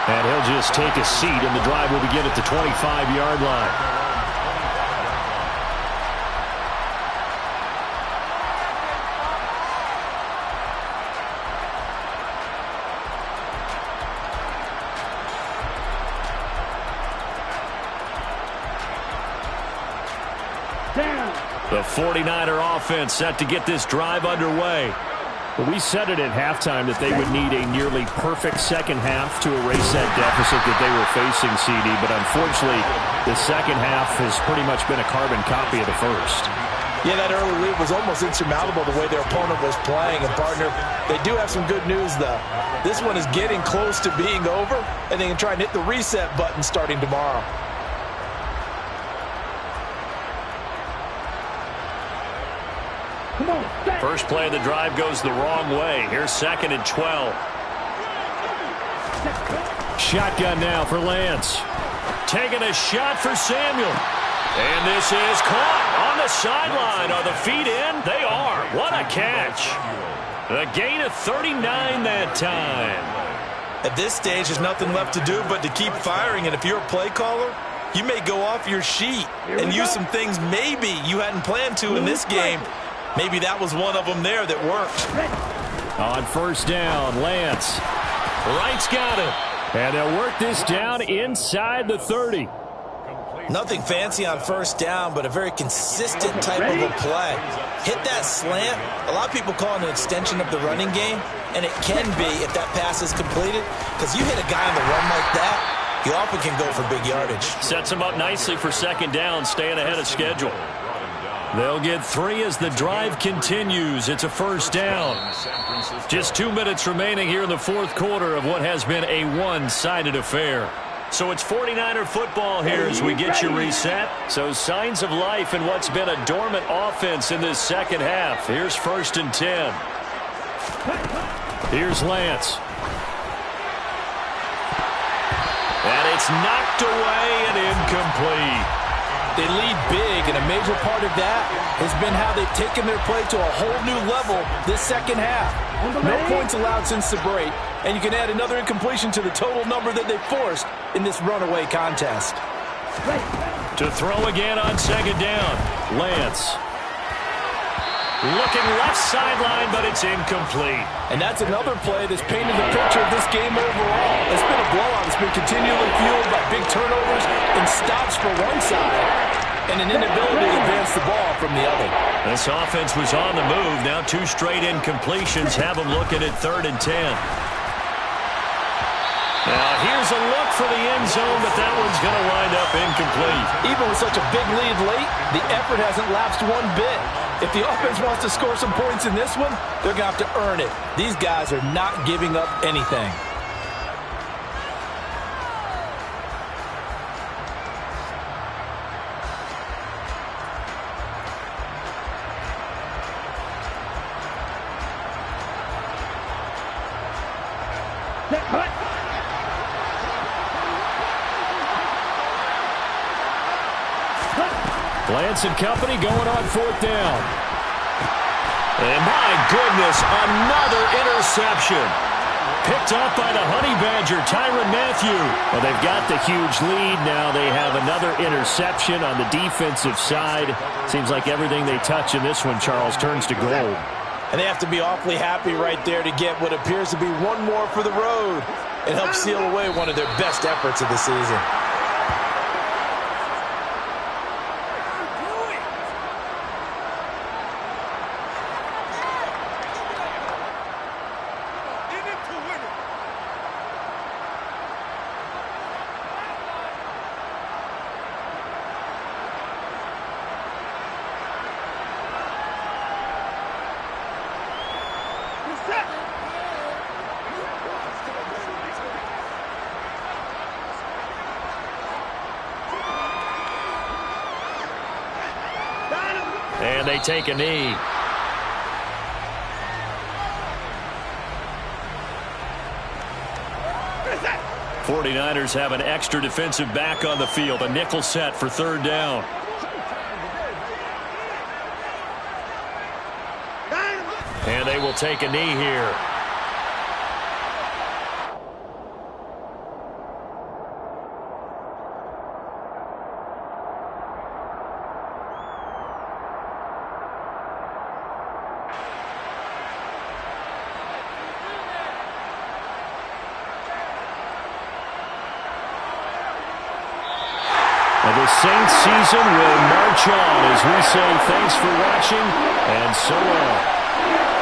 And he'll just take a seat, and the drive will begin at the 25-yard line. The 49er offense set to get this drive underway. Well, we said it at halftime that they would need a nearly perfect second half to erase that deficit that they were facing, CD. But unfortunately, the second half has pretty much been a carbon copy of the first. Yeah, that early lead was almost insurmountable the way their opponent was playing. And, partner, they do have some good news, though. This one is getting close to being over, and they can try and hit the reset button starting tomorrow. First play of the drive goes the wrong way. Here's 2nd and 12. Shotgun now for Lance. Taking a shot for Samuel. And this is caught on the sideline. Are the feet in? They are. What a catch. A gain of 39 that time. At this stage, there's nothing left to do but to keep firing. And if you're a play caller, you may go off your sheet and use some things maybe you hadn't planned to in this game. Maybe that was one of them there that worked. On first down, Lance. Wright's got it. And they'll work this down inside the 30. Nothing fancy on first down, but a very consistent type of a play. Hit that slant. A lot of people call it an extension of the running game, and it can be if that pass is completed, because you hit a guy on the run like that, you often can go for big yardage. Sets him up nicely for second down, staying ahead of schedule. They'll get 3 as the drive continues. It's a first down. Just 2 minutes remaining here in the fourth quarter of what has been a one-sided affair. So it's 49er football here as we get you reset. So signs of life in what's been a dormant offense in this second half. Here's 1st and 10. Here's Lance. And it's knocked away and incomplete. They lead big, and a major part of that has been how they've taken their play to a whole new level this second half. No points allowed since the break, and you can add another incompletion to the total number that they forced in this runaway contest. To throw again on second down, Lance. Looking left sideline, but it's incomplete. And that's another play that's painted the picture of this game overall. It's been a blowout. It's been continually fueled by big turnovers and stops for one side and an inability to advance the ball from the other. This offense was on the move. Now 2 straight incompletions have them looking at 3rd and 10. Now here's a look for the end zone, but that one's going to wind up incomplete. Even with such a big lead late, the effort hasn't lapsed one bit. If the offense wants to score some points in this one, they're going to have to earn it. These guys are not giving up anything. Lance and company going on 4th down. And my goodness, another interception. Picked up by the Honey Badger, Tyrann Mathieu. Well, they've got the huge lead. Now they have another interception on the defensive side. Seems like everything they touch in this one, Charles, turns to gold. And they have to be awfully happy right there to get what appears to be one more for the road and help seal away one of their best efforts of the season. And they take a knee. 49ers have an extra defensive back on the field. A nickel set for third down. And they will take a knee here. The Saints season will march on as we say thanks for watching and so long.